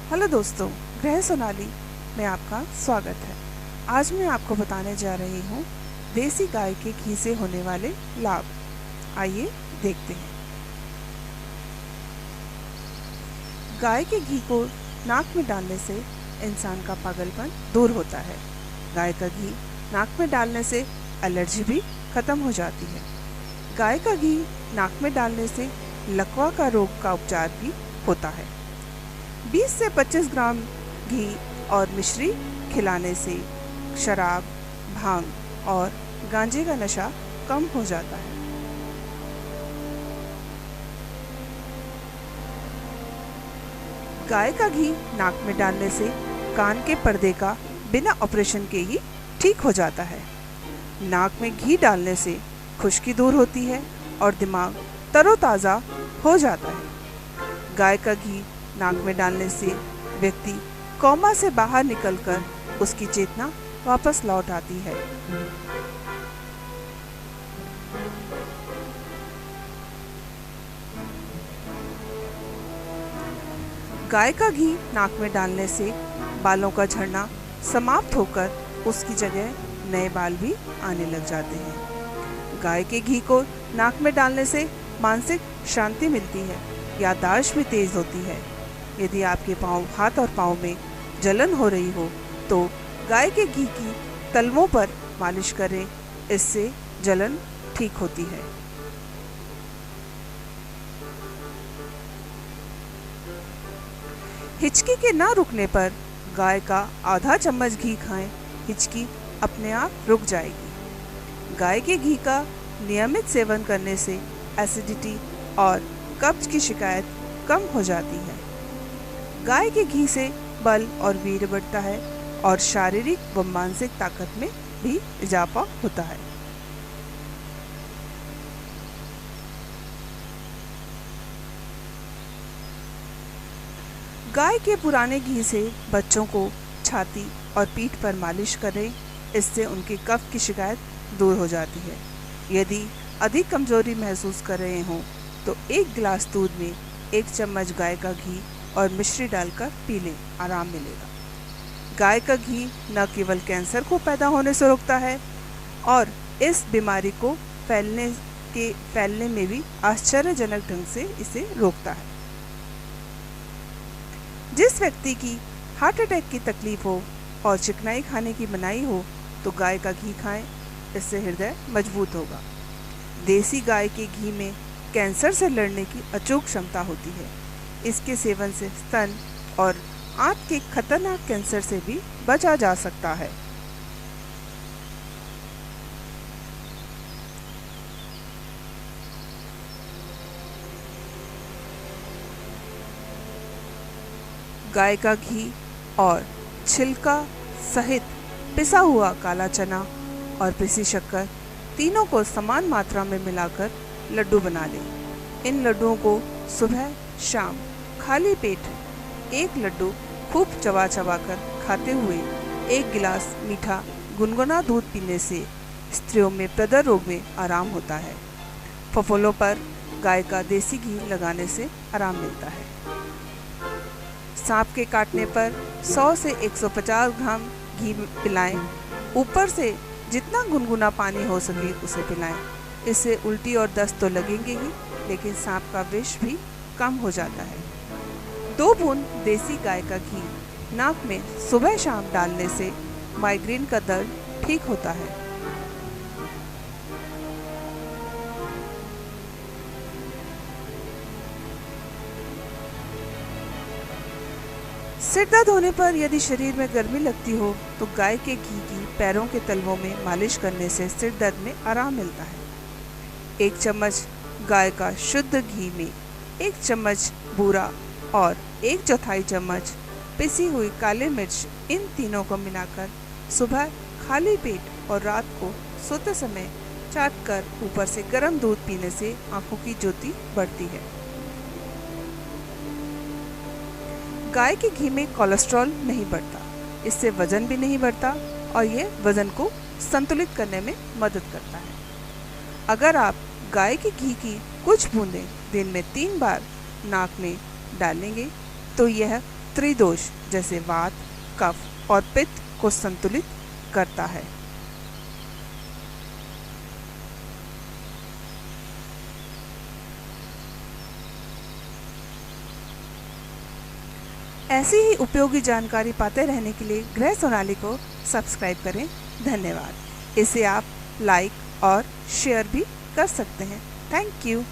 Hello दोस्तों, गृह सोनाली में आपका स्वागत है। आज मैं आपको बताने जा रही हूँ देसी गाय के घी से होने वाले लाभ। आइए देखते हैं। गाय के घी को नाक में डालने से इंसान का पागलपन दूर होता है। गाय का घी नाक में डालने से एलर्जी भी खत्म हो जाती है। गाय का घी नाक में डालने से लकवा का रोग का उपचार भी होता है। 20 से 25 ग्राम घी और मिश्री खिलाने से शराब, भांग और गांजे का नशा कम हो जाता है। गाय का घी नाक में डालने से कान के पर्दे का बिना ऑपरेशन के ही ठीक हो जाता है। नाक में घी डालने से खुश्की दूर होती है और दिमाग तरोताज़ा हो जाता है। गाय का घी नाक में डालने से व्यक्ति कोमा से बाहर निकलकर उसकी चेतना वापस लौट आती है। गाय का घी नाक में डालने से बालों का झड़ना समाप्त होकर उसकी जगह नए बाल भी आने लग जाते हैं। गाय के घी को नाक में डालने से मानसिक शांति मिलती है, याददाश्त भी तेज होती है। यदि आपके हाथ और पाँव में जलन हो रही हो तो गाय के घी की तलवों पर मालिश करें, इससे जलन ठीक होती है। हिचकी के ना रुकने पर गाय का आधा चम्मच घी खाएं, हिचकी अपने आप रुक जाएगी। गाय के घी का नियमित सेवन करने से एसिडिटी और कब्ज की शिकायत कम हो जाती है। गाय के घी से बल और वीर्य बढ़ता है और शारीरिक व मानसिक ताकत में भी इजाफा होता है। गाय के पुराने घी से बच्चों को छाती और पीठ पर मालिश करें, इससे उनके कफ की शिकायत दूर हो जाती है। यदि अधिक कमजोरी महसूस कर रहे हों तो 1 गिलास दूध में 1 चम्मच गाय का घी और मिश्री डालकर पी लें, आराम मिलेगा। गाय का घी न केवल कैंसर को पैदा होने से रोकता है और इस बीमारी को फैलने में भी आश्चर्यजनक ढंग से इसे रोकता है। जिस व्यक्ति की हार्ट अटैक की तकलीफ हो और चिकनाई खाने की मनाही हो तो गाय का घी खाएं, इससे हृदय मजबूत होगा। देसी गाय के घी में कैंसर से लड़ने की अचूक क्षमता होती है। इसके सेवन से स्तन और आंत के खतरनाक कैंसर से भी बचा जा सकता है। गाय का घी और छिलका सहित पिसा हुआ काला चना और पिसी शक्कर तीनों को समान मात्रा में मिलाकर लड्डू बना लें। इन लड्डुओं को सुबह शाम खाली पेट 1 लड्डू खूब चबा चबा कर खाते हुए 1 गिलास मीठा गुनगुना दूध पीने से स्त्रियों में प्रदर रोग में आराम होता है। फफोलों पर गाय का देसी घी लगाने से आराम मिलता है। सांप के काटने पर 100 से 150 ग्राम घी पिलाएं। ऊपर से जितना गुनगुना पानी हो सके उसे पिलाएं। इससे उल्टी और दस्त तो लगेंगे ही, लेकिन सांप का विष भी कम हो जाता है। 2 बूंद देसी गाय का घी नाक में सुबह शाम डालने से माइग्रेन का दर्द ठीक होता है। सिर दर्द होने पर यदि शरीर में गर्मी लगती हो तो गाय के घी की पैरों के तलवों में मालिश करने से सिर दर्द में आराम मिलता है। 1 चम्मच गाय का शुद्ध घी में 1 चम्मच बूरा और 1/4 चम्मच पिसी हुई काली मिर्च, इन तीनों को मिलाकर सुबह खाली पेट और रात को सोते समय चाटकर ऊपर से गर्म दूध पीने से आंखों की ज्योति बढ़ती है। गाय के घी में कोलेस्ट्रॉल नहीं बढ़ता, इससे वजन भी नहीं बढ़ता और ये वजन को संतुलित करने में मदद करता है। अगर आप गाय के घी की कुछ बूंदें दिन में 3 बार नाक में डालेंगे तो यह त्रिदोष जैसे वात, कफ और पित्त को संतुलित करता है। ऐसी ही उपयोगी जानकारी पाते रहने के लिए गृह सोनाली को सब्सक्राइब करें। धन्यवाद। इसे आप लाइक और शेयर भी कर सकते हैं। Thank you.